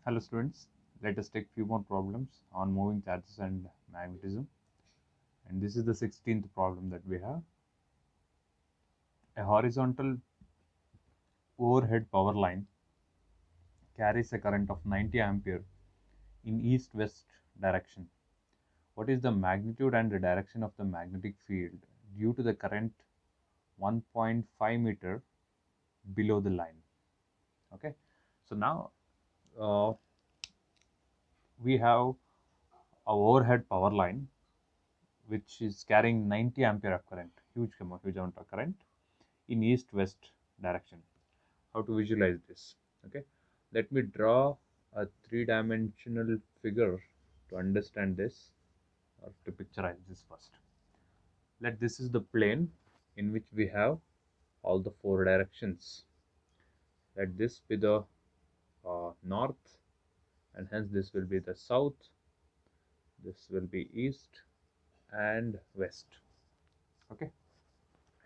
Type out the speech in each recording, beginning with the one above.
Hello students, let us take few more problems on moving charges and magnetism. And this is the 16th problem that we have. A horizontal overhead power line carries a current of 90 ampere in east-west direction. What is the magnitude and the direction of the magnetic field due to the current 1.5 meter below the line? Okay, so now we have a overhead power line which is carrying 90 ampere of current, huge amount of current in east-west direction. How to visualize this? Okay, let me draw a three-dimensional figure to understand this or to picturize this first. Let this is the plane in which we have all the four directions. Let this be the north, and hence this will be the south, this will be east and west. Okay,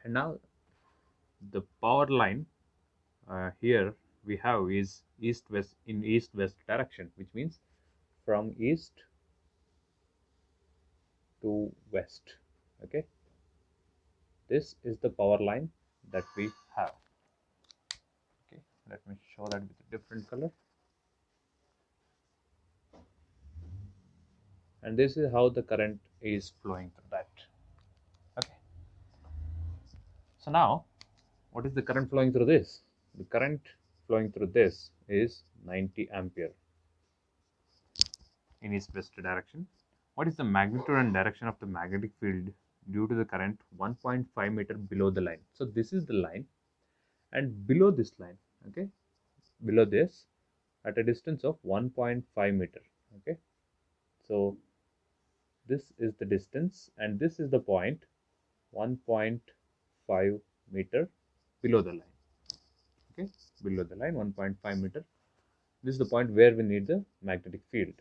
and now the power line here we have is east-west in east-west direction, which means from east to west. Okay, this is the power line that we have. Okay, let me show that with a different color. And this is how the current is flowing through that. Okay, so now what is the current flowing through this? The current flowing through this is 90 ampere in east-west direction. What is the magnitude and direction of the magnetic field due to the current 1.5 meter below the line? So this is the line, and below this line, okay, below this at a distance of 1.5 meter. Okay, so this is the distance and this is the point 1.5 meter below the line. Okay, below the line 1.5 meter. This is the point where we need the magnetic field.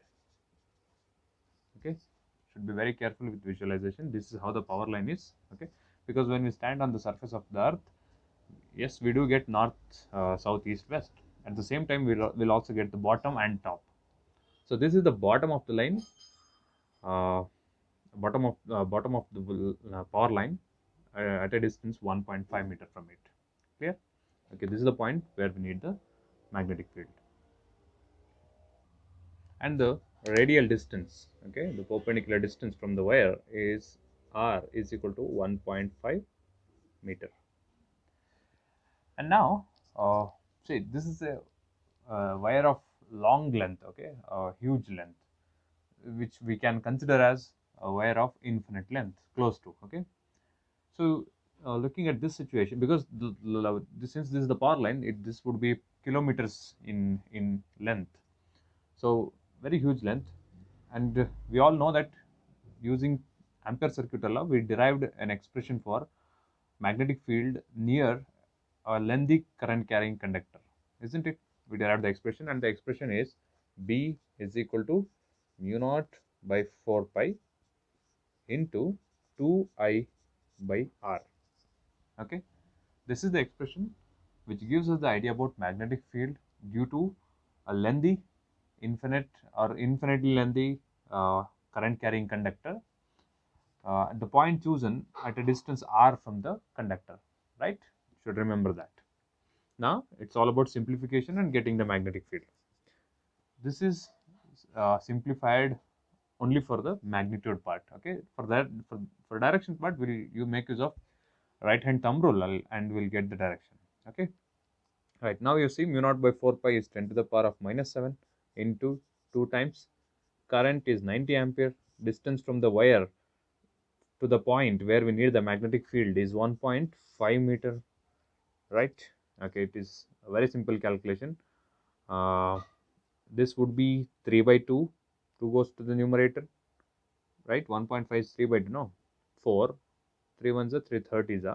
Okay, should be very careful with visualization. This is how the power line is. Okay, because when we stand on the surface of the earth, yes, we do get north, south, east, west. At the same time, we'll also get the bottom and top. So this is the bottom of the line, bottom of the power line at a distance 1.5 meter from it. Clear? Okay, this is the point where we need the magnetic field. And the radial distance, okay, the perpendicular distance from the wire is r is equal to 1.5 meter. And now see, this is a wire of long length, okay, huge length, which we can consider as a wire of infinite length, close to. Okay, so looking at this situation, because since this is the power line, this would be kilometers in length, so very huge length. And we all know that using ampere circuit law, we derived an expression for magnetic field near a lengthy current carrying conductor, isn't it? We derived the expression, and the expression is B is equal to mu naught by 4 pi into 2I by R. Okay, this is the expression which gives us the idea about magnetic field due to a lengthy, infinite or infinitely lengthy current carrying conductor at the point chosen at a distance r from the conductor, right? You should remember that. Now it's all about simplification and getting the magnetic field. This is simplified only for the magnitude part. Okay, for that, for direction part, you make use of right hand thumb rule and we'll get the direction. Okay, right, now you see mu naught by 4 pi is 10 to the power of minus 7 into 2 times current is 90 ampere, distance from the wire to the point where we need the magnetic field is 1.5 meter, right? Okay, it is a very simple calculation. This would be 3 by 2, 2 goes to the numerator, right? 1.5 is 3 by 2, no, 4, 3 ones are 330s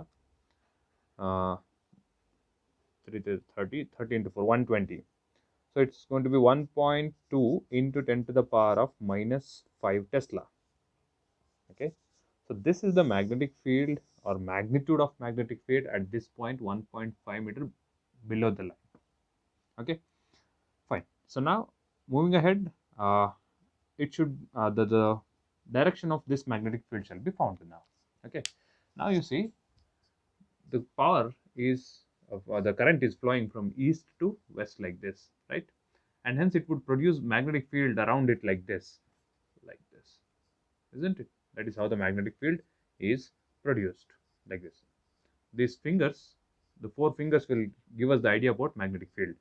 are 330, 30 into 4, 120. So it's going to be 1.2 into 10 to the power of minus 5 Tesla. Okay, so this is the magnetic field or magnitude of magnetic field at this point 1.5 meter below the line. Okay, fine. So now moving ahead, it should the direction of this magnetic field shall be found now. Okay, now you see the power is the current is flowing from east to west like this, right? And hence it would produce magnetic field around it like this, isn't it? That is how the magnetic field is produced, like this. These fingers, the four fingers, will give us the idea about magnetic field.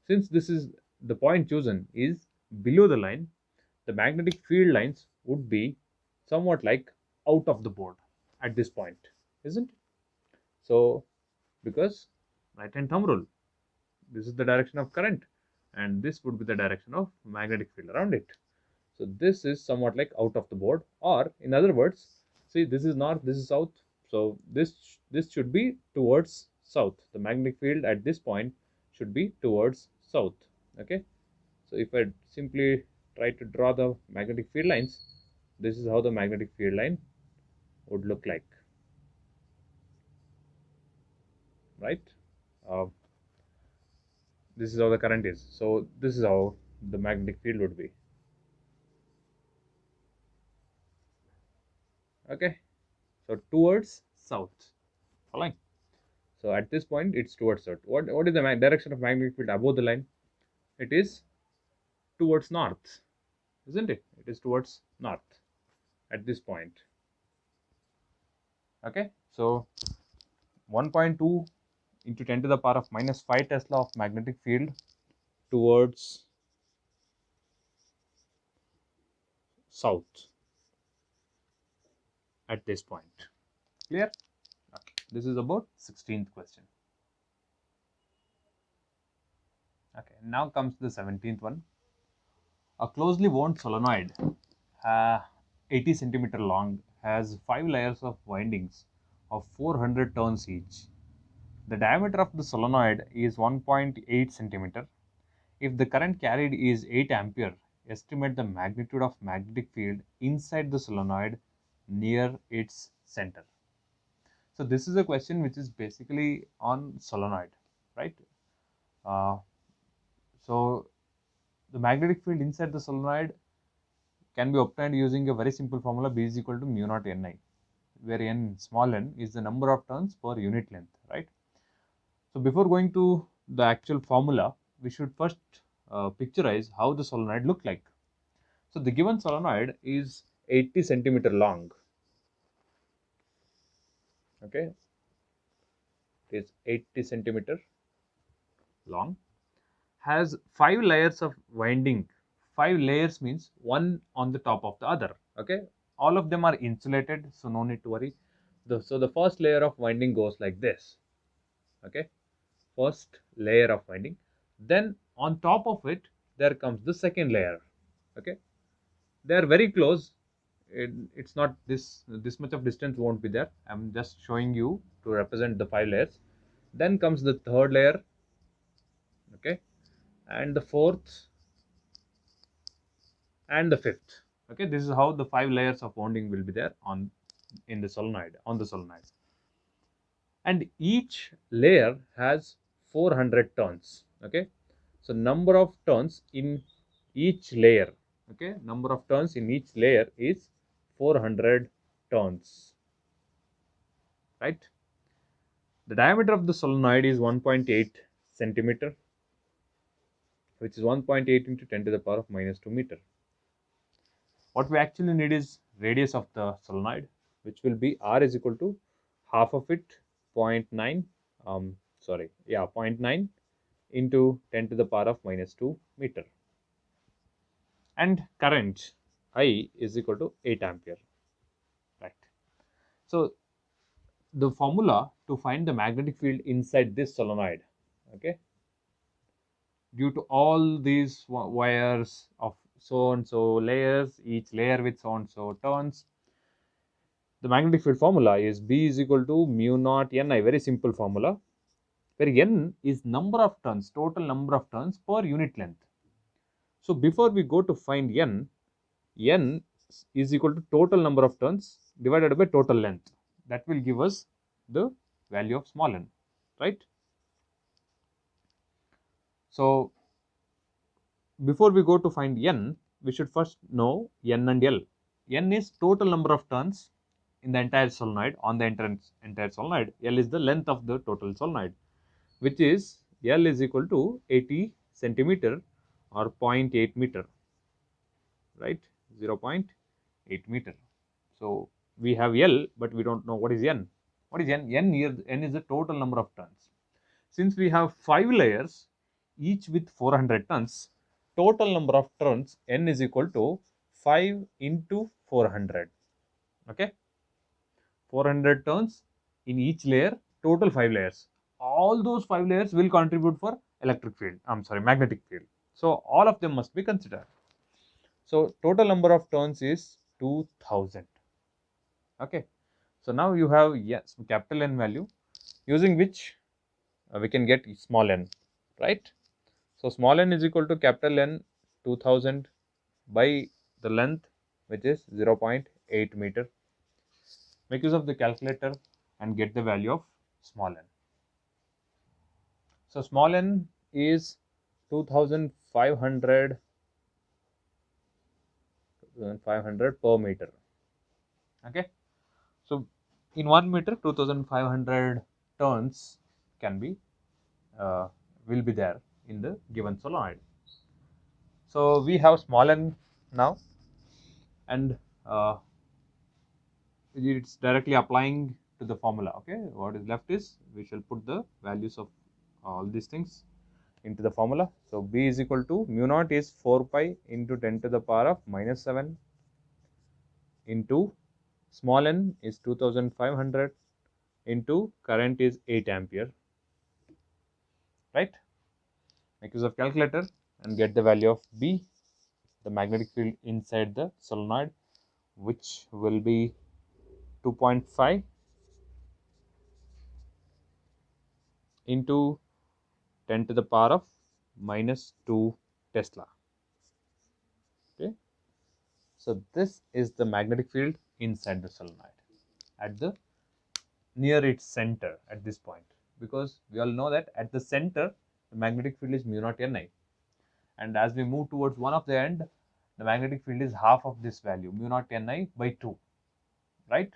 Since this is the point chosen is below the line, the magnetic field lines would be somewhat like out of the board at this point, isn't it? So, because right hand thumb rule, this is the direction of current, and this would be the direction of magnetic field around it. So this is somewhat like out of the board, or in other words, see, this is north, this is south. So this should be towards south. The magnetic field at this point should be towards south. Okay. So if I simply try to draw the magnetic field lines, this is how the magnetic field line would look like, right? Uh, this is how the current is. So this is how the magnetic field would be. Okay. So towards south. Following. So at this point, it's towards south. What is the direction of magnetic field above the line? It is towards north, isn't it? It is towards north at this point. Okay. So 1.2 into 10 to the power of minus 5 Tesla of magnetic field towards south at this point. Clear? Okay. This is about 16th question. Okay. Now comes the 17th one. A closely wound solenoid, 80 centimeter long, has 5 layers of windings of 400 turns each. The diameter of the solenoid is 1.8 centimeter. If the current carried is 8 ampere, estimate the magnitude of magnetic field inside the solenoid near its center. So this is a question which is basically on solenoid, right? Uh, so the magnetic field inside the solenoid can be obtained using a very simple formula: B is equal to mu naught Ni, where n, small n, is the number of turns per unit length, right? So before going to the actual formula, we should first picturize how the solenoid look like. So the given solenoid is 80 centimeter long. Okay, it is 80 centimeter long, has 5 layers of winding. 5 layers means one on the top of the other. Okay, all of them are insulated, so no need to worry. So the first layer of winding goes like this. Okay, first layer of winding. Then on top of it, there comes the second layer. Okay, they are very close. It's not this much of distance won't be there. I'm just showing you to represent the 5 layers. Then comes the third layer. Okay, and the fourth and the fifth. Okay, this is how the 5 layers of wounding will be there on the solenoid, and each layer has 400 turns. Okay, so number of turns in each layer, okay, number of turns in each layer is 400 turns, right? The diameter of the solenoid is 1.8 centimeter, which is 1.8 into 10 to the power of minus 2 meter. What we actually need is radius of the solenoid, which will be r is equal to half of it, 0.9 0.9 into 10 to the power of minus 2 meter, and current I is equal to 8 ampere, right? So the formula to find the magnetic field inside this solenoid, okay, due to all these wires of so and so layers, each layer with so and so turns, the magnetic field formula is B is equal to mu naught Ni, very simple formula, where N is number of turns, total number of turns per unit length. So before we go to find N is equal to total number of turns divided by total length. That will give us the value of small n, right? So before we go to find n, we should first know n and L. N is total number of turns in the entire solenoid on the entire solenoid. L is the length of the total solenoid, which is L is equal to 80 centimeter or 0.8 meter, right? 0.8 meter. So we have L, but we don't know what is N. What is N? N here, N is the total number of turns. Since we have 5 layers, each with 400 turns, total number of turns N is equal to 5 into 400. Okay, 400 turns in each layer, total 5 layers. All those 5 layers will contribute for electric field. I'm sorry, magnetic field. So all of them must be considered. So total number of turns is 2000. Okay, so now you have, yes, capital N value, using which we can get small n, right? So small n is equal to capital N 2000 by the length, which is 0.8 meter. Make use of the calculator and get the value of small n. So small n is 2500 per meter. Okay, so in 1 meter 2500 turns can be will be there in the given solenoid. So we have small n now, and it's directly applying to the formula. Okay, what is left is we shall put the values of all these things into the formula. So B is equal to mu naught is 4 pi into 10 to the power of minus 7 into small n is 2500 into current is 8 ampere, right? Make use of calculator and get the value of B, the magnetic field inside the solenoid, which will be 2.5 into 10 to the power of minus 2 Tesla. Okay, so this is the magnetic field inside the solenoid at the near its center at this point, because we all know that at the center the magnetic field is mu naught Ni, and as we move towards one of the end, the magnetic field is half of this value, mu naught Ni by 2, right?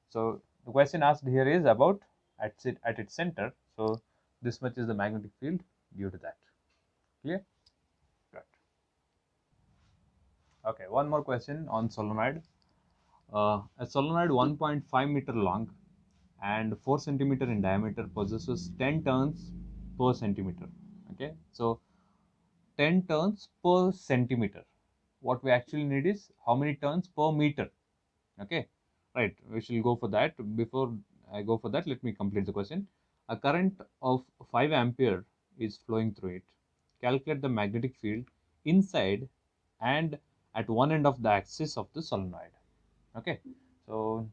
So the question asked here is about at its center. So this much is the magnetic field due to that. Clear? Good. Okay, one more question on solenoid. A solenoid 1.5 meter long and 4 centimeter in diameter possesses 10 turns per centimeter. Okay, so 10 turns per centimeter. What we actually need is how many turns per meter. Okay, right, we shall go for that. Before I go for that, let me complete the question. A current of 5 ampere is flowing through it. Calculate the magnetic field inside and at one end of the axis of the solenoid. Okay, so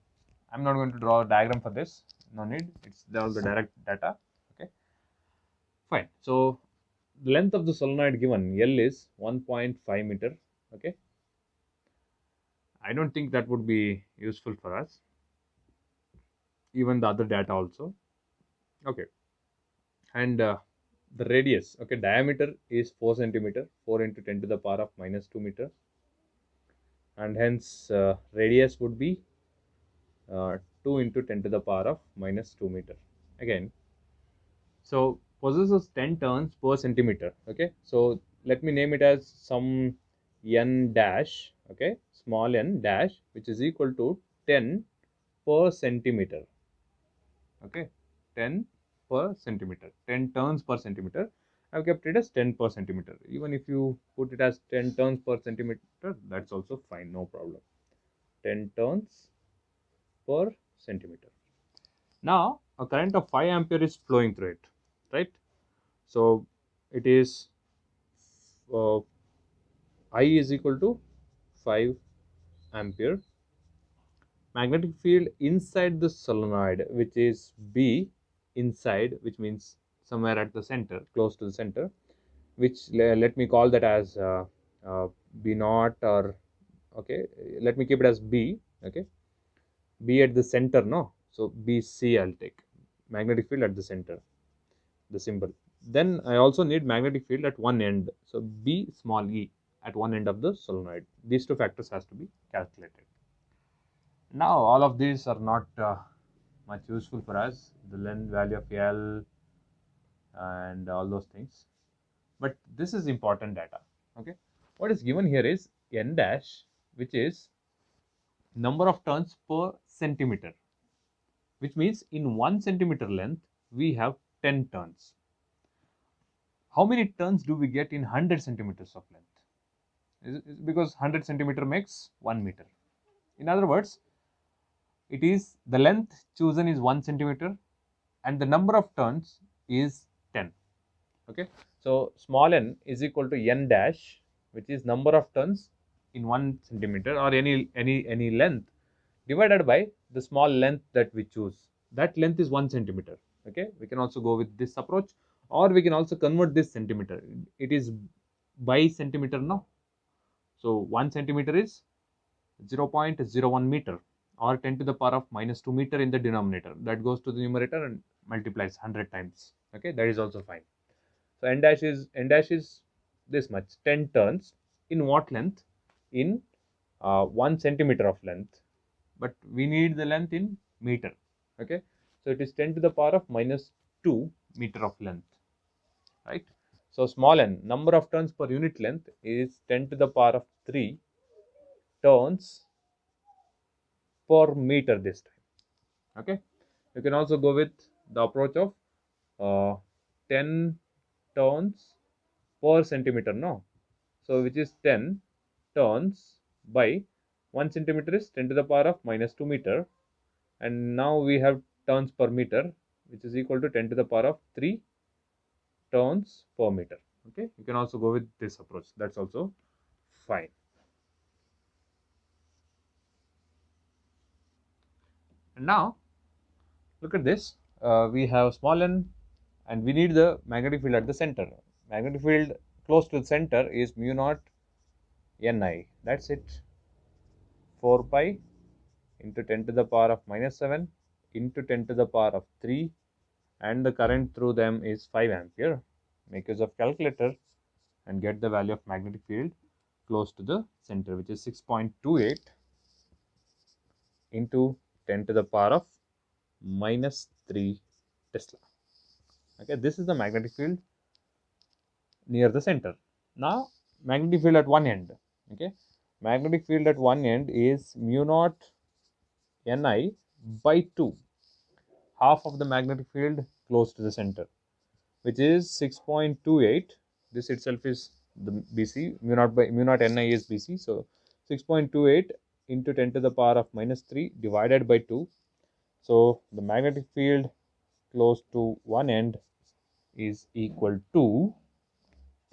I'm not going to draw a diagram for this, no need, it's all the direct data. Okay, fine. So the length of the solenoid given L is 1.5 meter. Okay, I don't think that would be useful for us, even the other data also. Okay, and the radius, okay, diameter is 4 centimeter, 4 into 10 to the power of minus 2 meter, and hence radius would be 2 into 10 to the power of minus 2 meter again. So possesses 10 turns per centimeter. Okay, so let me name it as some n dash, okay, small n dash, which is equal to 10 per centimeter. Okay, 10 per centimeter, 10 turns per centimeter. I've kept it as 10 per centimeter. Even if you put it as 10 turns per centimeter, that's also fine, no problem. 10 turns per centimeter. Now a current of 5 ampere is flowing through it, right? So it is I is equal to 5 ampere. Magnetic field inside the solenoid, which is B inside, which means somewhere at the center, close to the center, which let me call that as B naught, or okay, let me keep it as B. Okay, B at the center, no, so BC I'll take, magnetic field at the center, the symbol then I also need magnetic field at one end. So B small e at one end of the solenoid. These two factors has to be calculated. Now all of these are not much useful for us. The length value of L and all those things. But this is important data. Okay. What is given here is N dash, which is number of turns per centimeter, which means in 1 centimeter length we have 10 turns. How many turns do we get in 100 centimeters of length? Because 100 centimeter makes 1 meter. In other words, it is the length chosen is 1 centimeter and the number of turns is 10. Okay, so small n is equal to n dash, which is number of turns in 1 centimeter or any length, divided by the small length that we choose. That length is 1 centimeter. Okay, we can also go with this approach, or we can also convert this centimeter. It is by centimeter now. So 1 centimeter is 0.01 meter, or 10 to the power of minus 2 meter in the denominator. That goes to the numerator and multiplies 100 times. Okay, that is also fine. So n dash is this much, 10 turns in what length? In 1 centimeter of length, but we need the length in meter. Okay, so it is 10 to the power of minus 2 meter of length, right? So small n, number of turns per unit length, is 10 to the power of 3 turns per meter this time. Okay, you can also go with the approach of 10 turns per centimeter, no? So which is 10 turns by 1 centimeter is 10 to the power of minus 2 meter, and now we have turns per meter, which is equal to 10 to the power of 3 turns per meter. Okay, you can also go with this approach, that's also fine. And now look at this, we have small n and we need the magnetic field at the center. Magnetic field close to the center is mu naught Ni, that's it, 4 pi into 10 to the power of minus 7 into 10 to the power of 3, and the current through them is 5 ampere. Make use of calculator and get the value of magnetic field close to the center, which is 6.28 into 10 to the power of minus 3 Tesla. Okay, this is the magnetic field near the center. Now magnetic field at one end. Okay, magnetic field at one end is mu naught Ni by 2, half of the magnetic field close to the center, which is 6.28. This itself is the BC, mu naught Ni is BC. So 6.28 into 10 to the power of minus 3 divided by 2. So the magnetic field close to one end is equal to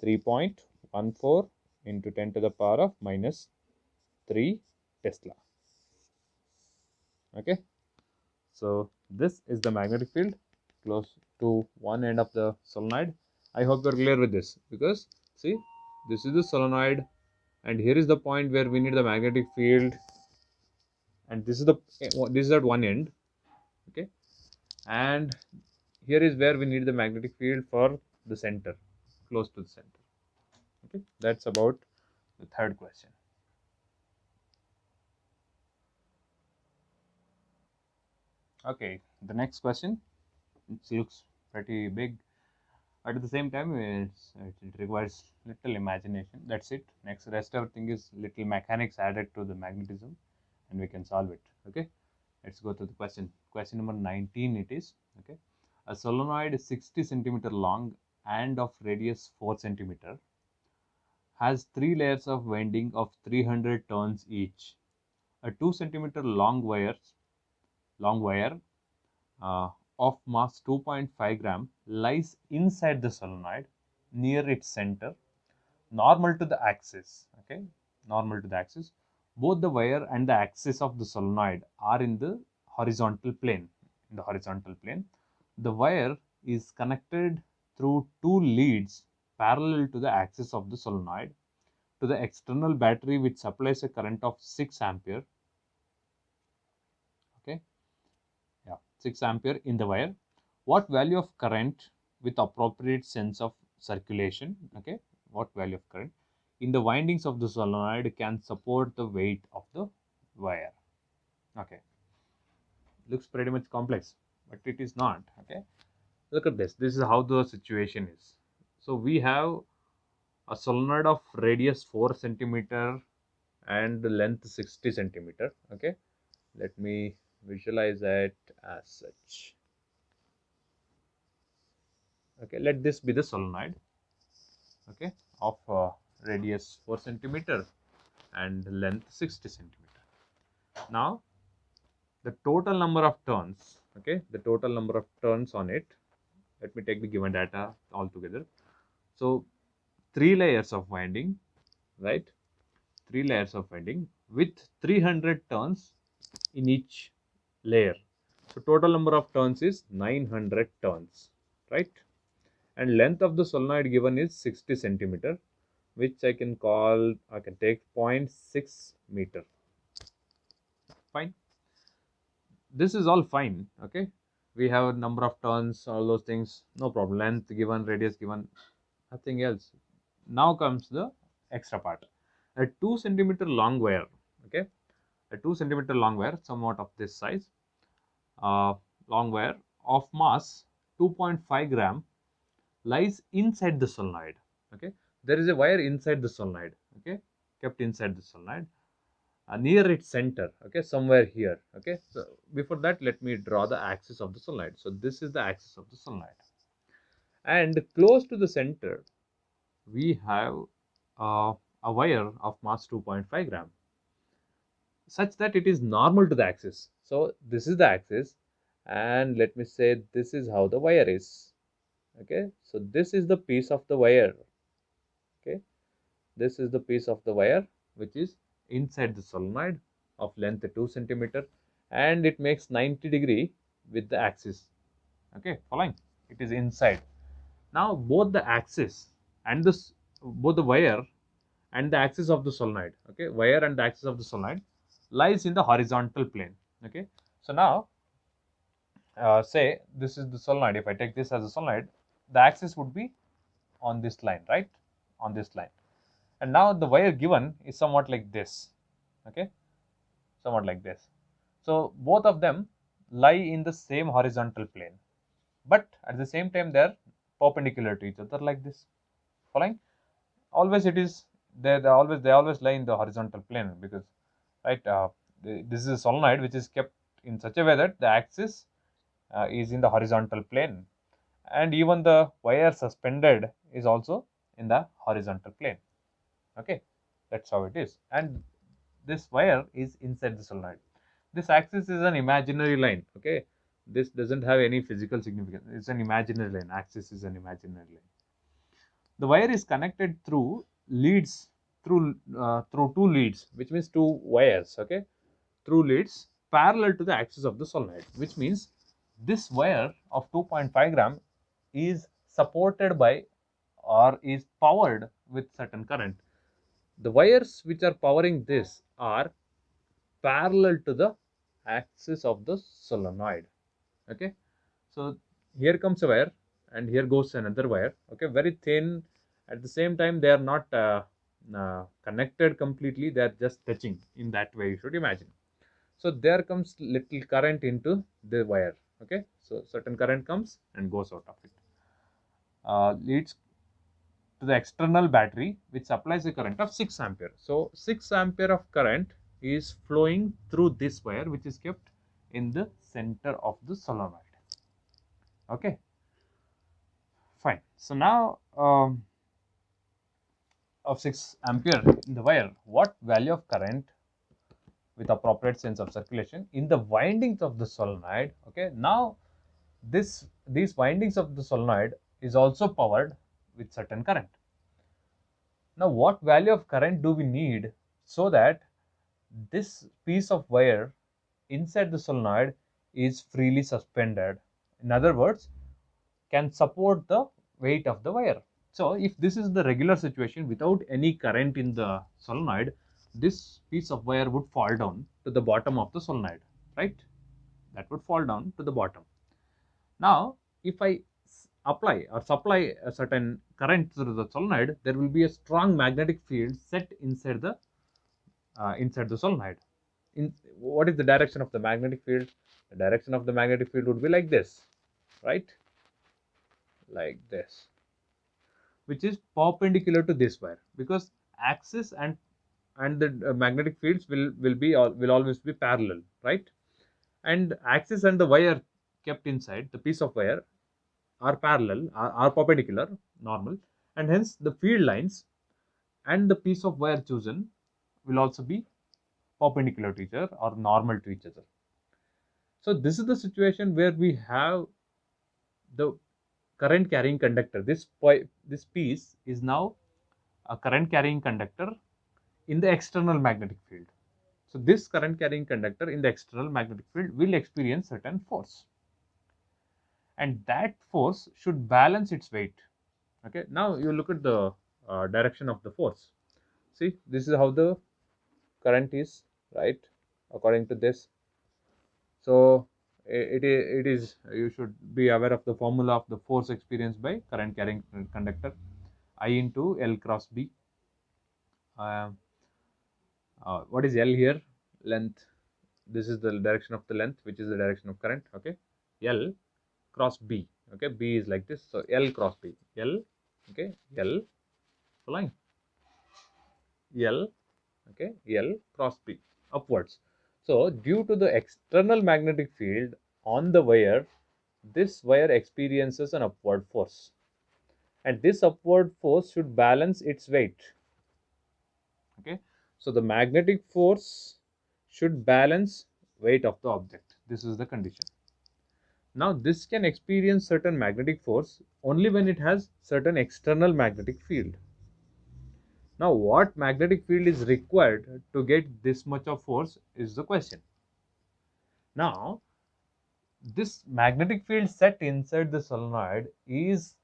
3.14 into 10 to the power of minus 3 Tesla. Okay, so this is the magnetic field close to one end of the solenoid. I hope you're clear with this, because see, this is the solenoid and here is the point where we need the magnetic field, and this is at one end. Okay, and here is where we need the magnetic field for the center, close to the center. Okay, that's about the third question. Okay, the next question, it looks pretty big, but at the same time it requires little imagination. That's it. Next, rest everything is little mechanics added to the magnetism and we can solve it. Okay, let's go to the question. Question number 19 it is. Okay, a solenoid is 60 centimeter long and of radius 4 centimeter, has 3 layers of winding of 300 turns each. A 2 centimeter long wire uh, of mass 2.5 gram lies inside the solenoid near its center, normal to the axis. Okay, normal to the axis. Both the wire and the axis of the solenoid are in the horizontal plane. In the horizontal plane, the wire is connected through two leads parallel to the axis of the solenoid to the external battery, which supplies a current of 6 ampere. Okay, yeah, 6 ampere in the wire. What value of current with appropriate sense of circulation, okay, what value of current in the windings of the solenoid can support the weight of the wire. Okay, looks pretty much complex, but it is not. Okay, look at this. This is how the situation is. So we have a solenoid of radius 4 centimeter and length 60 centimeter. Okay, let me visualize it as such. Okay, let this be the solenoid, okay, of radius 4 centimeter and length 60 centimeter. Now the total number of turns, okay, the total number of turns on it, let me take the given data all together. So 3 layers of winding, right, 3 layers of winding with 300 turns in each layer. So total number of turns is 900 turns, right? And length of the solenoid given is 60 centimeter, which I can take 0.6 meter. Fine. This is all fine. Okay. We have a number of turns, all those things, no problem. Length given, radius given, nothing else. Now comes the extra part. A 2 centimeter long wire. Okay. A 2 centimeter long wire, somewhat of this size, long wire of mass 2.5 gram lies inside the solenoid. Okay, there is a wire inside the solenoid. Okay, kept inside the solenoid near its center. Okay, somewhere here. Okay, so before that, let me draw the axis of the solenoid. So this is the axis of the solenoid, and close to the center we have uh, a wire of mass 2.5 gram, such that it is normal to the axis. So this is the axis, and let me say this is how the wire is. Okay, so this is the piece of the wire. Okay, this is the piece of the wire which is inside the solenoid of length 2 centimeter, and it makes 90-degree with the axis. Okay, following, it is inside. Now both the axis and this, both the wire and the axis of the solenoid, okay, wire and the axis of the solenoid lies in the horizontal plane. Okay, so now say this is the solenoid. If I take this as a solenoid, the axis would be on this line, right, on this line. And now the wire given is somewhat like this. Okay, somewhat like this. So both of them lie in the same horizontal plane, but at the same time they are perpendicular to each other, like this. Following, always it is they always lie in the horizontal plane, because right, this is a solenoid which is kept in such a way that the axis is in the horizontal plane, and even the wire suspended is also in the horizontal plane. Okay, that's how it is. And this wire is inside the solenoid. This axis is an imaginary line. Okay, this doesn't have any physical significance. It's an imaginary line. Axis is an imaginary line. The wire is connected through leads, through two leads, which means two wires. Okay, through leads parallel to the axis of the solenoid, which means this wire of 2.5 gram is supported by or is powered with certain current. The wires which are powering this are parallel to the axis of the solenoid. Okay, so here comes a wire and here goes another wire. Okay, very thin. At the same time, they are not connected completely, they are just touching. In that way you should imagine. So there comes little current into the wire. Okay, so certain current comes and goes out of it, leads to the external battery, which supplies a current of 6 ampere. So 6 ampere of current is flowing through this wire, which is kept in the center of the solenoid. Okay, fine. So now of 6 ampere in the wire, what value of current with appropriate sense of circulation in the windings of the solenoid? Okay, now these windings of the solenoid is also powered with certain current. Now what value of current do we need so that this piece of wire inside the solenoid is freely suspended? In other words, can support the weight of the wire. So if this is the regular situation without any current in the solenoid, this piece of wire would fall down to the bottom of the solenoid, right? That would fall down to the bottom. Now if I apply or supply a certain current through the solenoid, there will be a strong magnetic field set inside the solenoid. What is the direction of the magnetic field? The direction of the magnetic field would be like this, right? Like this, which is perpendicular to this wire, because axis and the magnetic fields will always be parallel, right? And axis and the wire kept inside the piece of wire are parallel, are perpendicular, normal, and hence the field lines and the piece of wire chosen will also be perpendicular to each other or normal to each other. So this is the situation where we have the current carrying conductor. This piece is now a current carrying conductor in the external magnetic field. So this current carrying conductor in the external magnetic field will experience certain force, and that force should balance its weight. Okay, now you look at the direction of the force. See, this is how the current is, right? According to this, so it is, you should be aware of the formula of the force experienced by current carrying conductor, I into L cross B. Um, what is L here? Length. This is the direction of the length, which is the direction of current. Okay, L cross B. Okay, B is like this, so L cross B. L, okay, L line. L, okay, L cross B upwards. So due to the external magnetic field on the wire, this wire experiences an upward force, and this upward force should balance its weight. Okay, so the magnetic force should balance weight of the object. This is the condition. Now this can experience certain magnetic force only when it has certain external magnetic field. Now what magnetic field is required to get this much of force is the question. Now this magnetic field set inside the solenoid is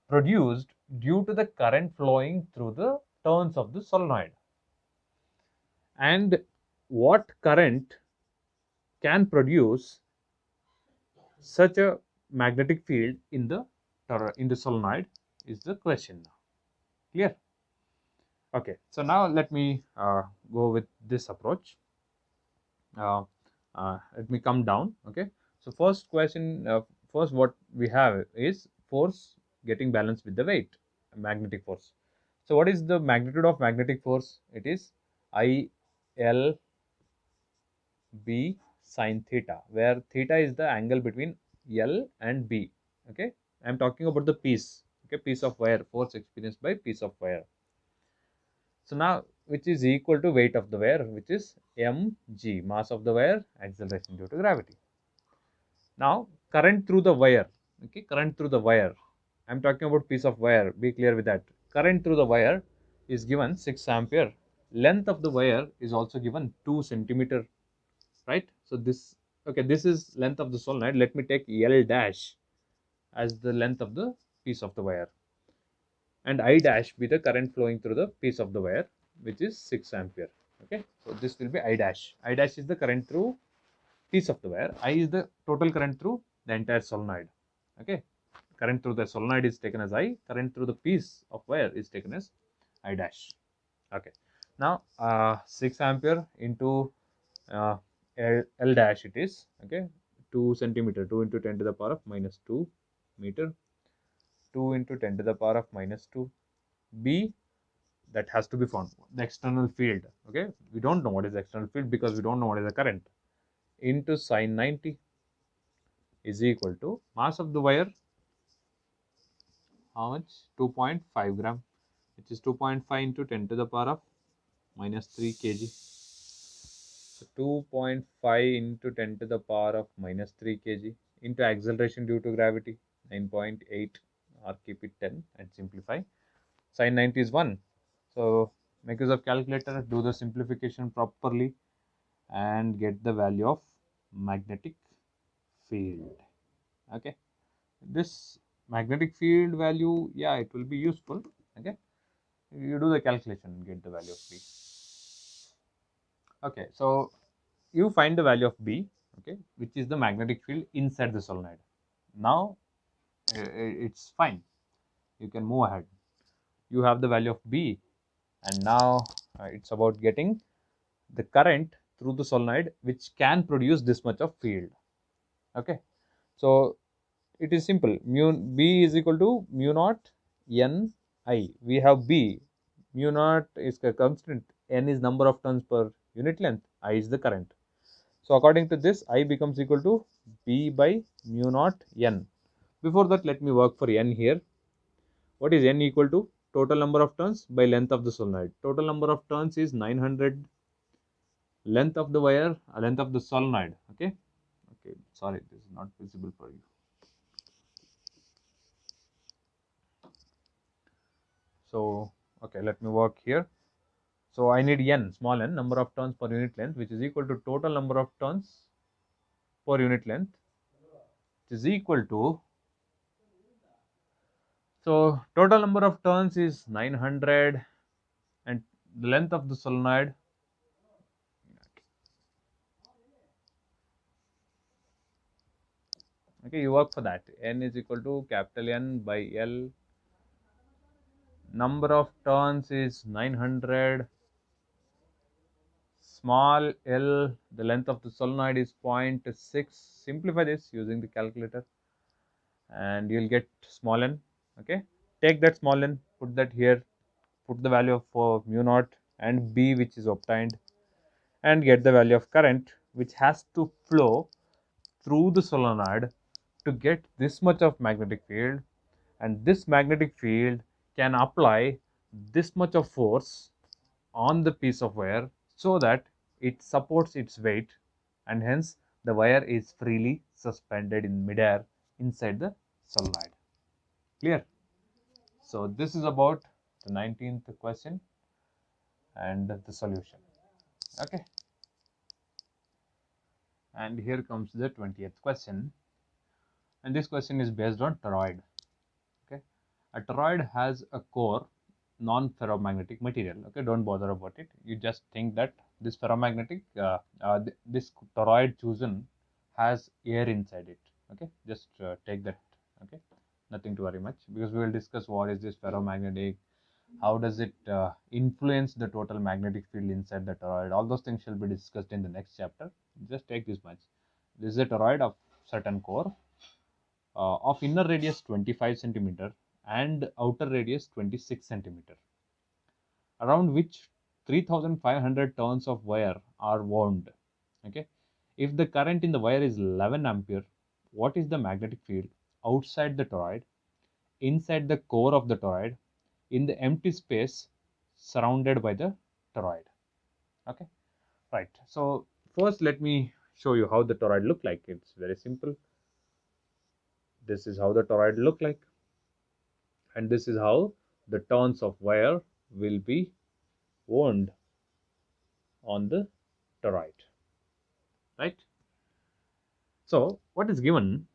produced due to the current flowing through the turns of the solenoid. And what current can produce such a magnetic field in the solenoid is the question now. Clear? Okay, so now let me go with this approach. uh, Let me come down. Okay, so first question, first what we have is force getting balanced with the weight, magnetic force. So what is the magnitude of magnetic force? It is I L B sine theta, where theta is the angle between L and B. Okay, I am talking about the piece. Okay, piece of wire, force experienced by piece of wire. So now, which is equal to weight of the wire, which is mg, mass of the wire, acceleration due to gravity. Now current through the wire. Okay, current through the wire, I am talking about piece of wire, be clear with that. Current through the wire is given 6 ampere. Length of the wire is also given 2 centimeter, right? So this, okay, this is length of the solenoid. Let me take L dash as the length of the piece of the wire, and I dash be the current flowing through the piece of the wire, which is 6 ampere. Okay, so this will be I dash. I dash is the current through piece of the wire. I is the total current through the entire solenoid. Okay, current through the solenoid is taken as I, current through the piece of wire is taken as I dash. Okay, now 6 ampere into L dash it is, okay, 2 centimeter, 2 into 10 to the power of minus 2 meter, 2 into 10 to the power of minus 2. B, that has to be found, the external field. Okay, we don't know what is the external field because we don't know what is the current, into sine 90 is equal to mass of the wire, how much, 2.5 gram, which is 2.5 into 10 to the power of minus 3 kg. So 2.5 into 10 to the power of minus 3 kg into acceleration due to gravity 9.8, or keep it 10 and simplify. Sine 90 is 1. So make use of calculator, do the simplification properly and get the value of magnetic field. Okay, this magnetic field value, yeah, it will be useful. Okay, you do the calculation and get the value of B. Okay, so you find the value of B, okay, which is the magnetic field inside the solenoid. Now it's fine, you can move ahead. You have the value of B, and now it's about getting the current through the solenoid which can produce this much of field. Okay, so it is simple. Mu B is equal to mu naught N I. We have B. Mu naught is a constant. N is number of turns per unit length. I is the current. So according to this, I becomes equal to B by mu naught N. Before that, let me work for N here. What is N equal to? Total number of turns by length of the solenoid. Total number of turns is 900 length of the wire, length of the solenoid. Okay. Okay. Sorry, this is not visible for you. So, okay, let me work here. So I need N, small n, number of turns per unit length, which is equal to total number of turns per unit length, which is equal to, so total number of turns is 900 and the length of the solenoid, okay, you work for that. N is equal to capital N by L. Number of turns is 900. Small l, the length of the solenoid is 0.6. Simplify this using the calculator and you'll get small n. Okay, take that small n, put that here, put the value of mu naught and B which is obtained, and get the value of current which has to flow through the solenoid to get this much of magnetic field, and this magnetic field can apply this much of force on the piece of wire so that it supports its weight, and hence the wire is freely suspended in midair inside the solenoid. Clear? So this is about the 19th question and the solution. Okay, and here comes the 20th question, and this question is based on toroid. Okay, a toroid has a core non-ferromagnetic material. Okay, don't bother about it. You just think that this ferromagnetic, this toroid chosen has air inside it. Okay, just take that. Okay, nothing to worry much, because we will discuss what is this ferromagnetic, how does it influence the total magnetic field inside the toroid. All those things shall be discussed in the next chapter. Just take this much. This is a toroid of certain core of inner radius 25 centimeter and outer radius 26 centimeter, around which 3500 turns of wire are wound. Okay, if the current in the wire is 11 ampere, what is the magnetic field outside the toroid, inside the core of the toroid, in the empty space surrounded by the toroid? Okay, right. So first let me show you how the toroid look like. It's very simple. This is how the toroid look like, and this is how the turns of wire will be wound on the toroid, right? So what is given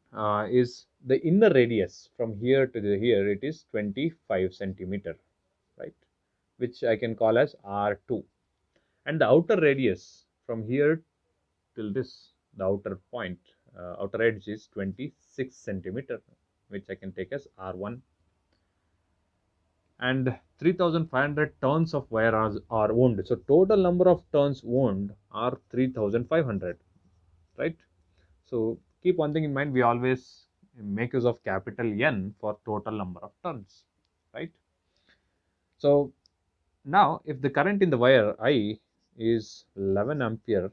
is the inner radius from here to here, it is 25 centimeter, right, which I can call as R2, and the outer radius from here till this, the outer point, outer edge is 26 centimeter, which I can take as R1, and 3500 turns of wire are wound. So total number of turns wound are 3500, right? So keep one thing in mind, we always make use of capital N for total number of turns, right? So now if the current in the wire I is 11 ampere,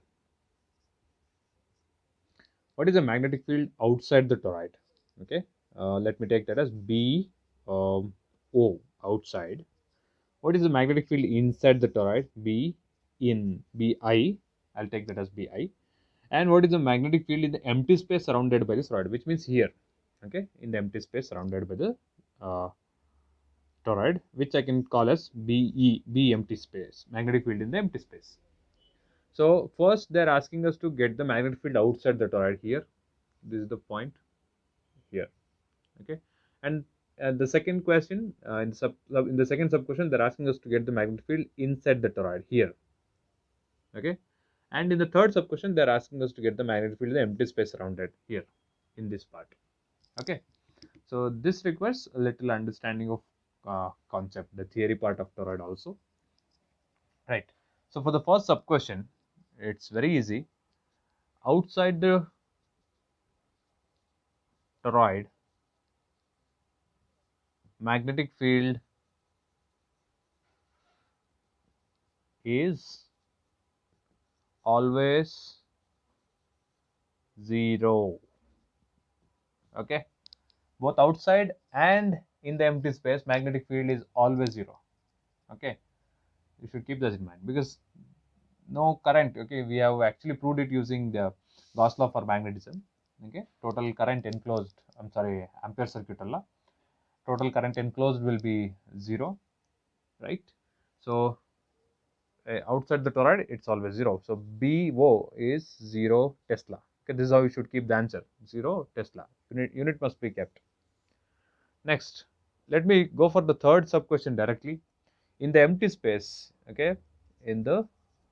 what is the magnetic field outside the toroid? Okay, let me take that as B O, outside. What is the magnetic field inside the toroid? B in, Bi. I'll take that as Bi. And what is the magnetic field in the empty space surrounded by this toroid, which means here, okay, in the empty space surrounded by the uh, toroid, which I can call as Be, B empty space, magnetic field in the empty space. So first they're asking us to get the magnetic field outside the toroid here. This is the point here, okay. And the second question, in the second sub question, they're asking us to get the magnetic field inside the toroid here, okay. And in the third sub question, they're asking us to get the magnetic field in the empty space surrounded here in this part, okay. So this requires a little understanding of concept, the theory part of toroid also. Right. So for the first sub question, it's very easy. Outside the toroid, magnetic field is always 0. Okay. Both outside and in the empty space, magnetic field is always 0. Okay. You should keep this in mind because no current. Okay. We have actually proved it using the Gauss law for magnetism. Okay. Total current enclosed, I'm sorry, Ampere circuit law. Total current enclosed will be 0, right? So outside the toroid, it's always 0. So BO is 0 Tesla. Okay, this is how you should keep the answer, 0 Tesla. Unit must be kept. Next, let me go for the third sub question directly. In the empty space, okay, in the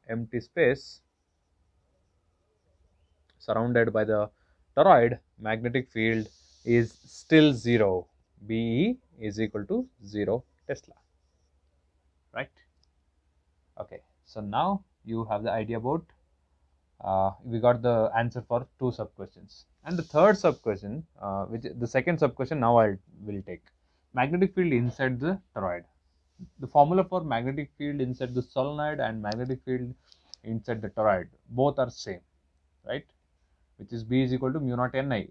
empty space surrounded by the toroid, magnetic field is still 0. BE is equal to 0 Tesla, right? Okay, so now you have the idea about we got the answer for two sub questions, and the third sub question, which the second sub question now I will take magnetic field inside the toroid. The formula for magnetic field inside the solenoid and magnetic field inside the toroid both are same, right? Which is B is equal to mu naught Ni,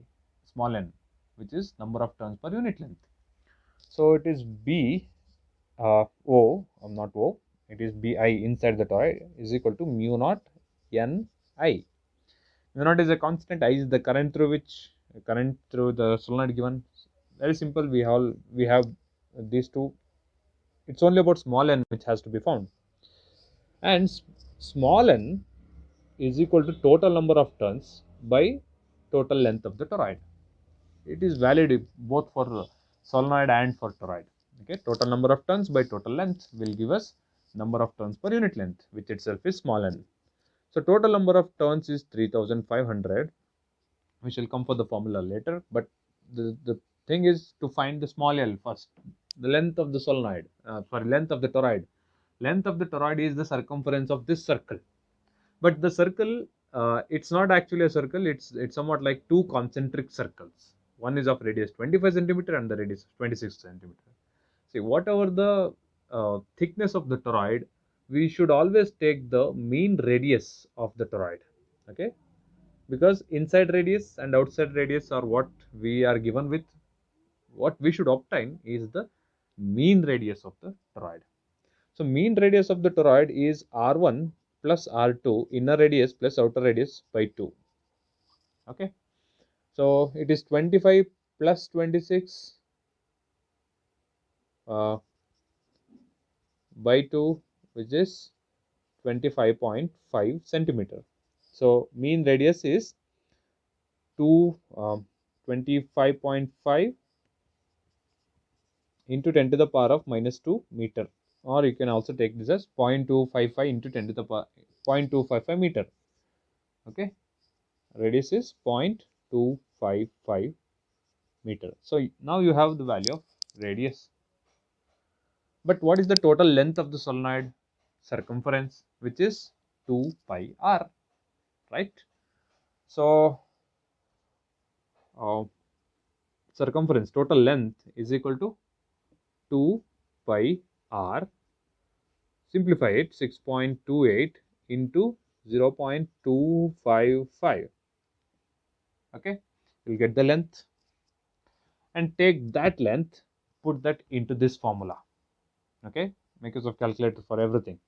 small n, which is number of turns per unit length. So it is B not O, it is Bi inside the toroid is equal to mu naught Ni. Mu naught is a constant, I is the current through the solenoid given. Very simple. We have these two. It's only about small n which has to be found, and small n is equal to total number of turns by total length of the toroid. It is valid both for solenoid and for toroid. Okay, total number of turns by total length will give us number of turns per unit length, which itself is small n. So total number of turns is 3500. We shall come for the formula later, but the thing is to find the small l first, the length of the solenoid, length of the toroid. Length of the toroid is the circumference of this circle, but the circle, it's not actually a circle, it's somewhat like two concentric circles. One is of radius 25 centimeter and the radius 26 centimeter. See, whatever the thickness of the toroid, we should always take the mean radius of the toroid. Okay, because inside radius and outside radius are what we are given with. What we should obtain is the mean radius of the toroid. So mean radius of the toroid is R1 plus R2, inner radius plus outer radius by 2. Okay, so it is 25 plus 26 uh, by 2, which is 25.5 centimeter. So mean radius is 25.5 into 10 to the power of minus 2 meter, or you can also take this as 0.255 into 10 to the power 0.255 meter. Okay, radius is 0.255 meter. So now you have the value of radius. But what is the total length of the solenoid? Circumference, which is 2 pi r, right? So circumference, total length is equal to 2 pi r. Simplify it, 6.28 into 0.255. Okay, you'll get the length, and take that length, put that into this formula. Okay, make use of calculator for everything,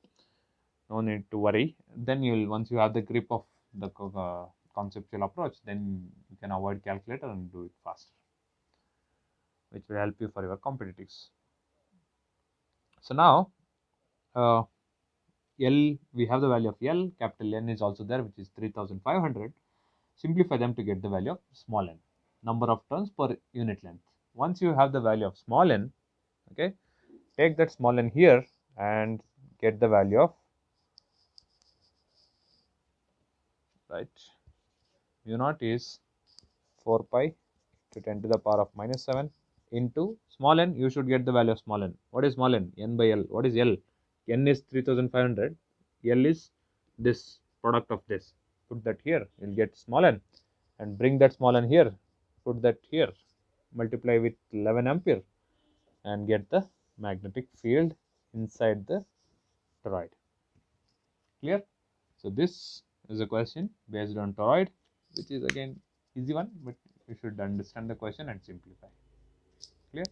no need to worry. Then you'll, once you have the grip of the conceptual approach, then you can avoid calculator and do it faster, which will help you for your competitives. So now uh, L, we have the value of L, capital N is also there, which is 3500. Simplify them to get the value of small n, number of turns per unit length. Once you have the value of small n, okay, take that small n here and get the value of, right, mu naught is 4 pi to 10 to the power of minus 7 into small n, you should get the value of small n. What is small n? N by L. What is L? N is 3500. L is this product of this. Put that here, you'll get small n, and bring that small n here. Put that here. Multiply with 11 ampere and get the magnetic field inside the toroid. Clear? So this is a question based on toroid, which is again easy one, but you should understand the question and simplify. Clear?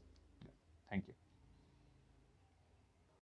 Thank you.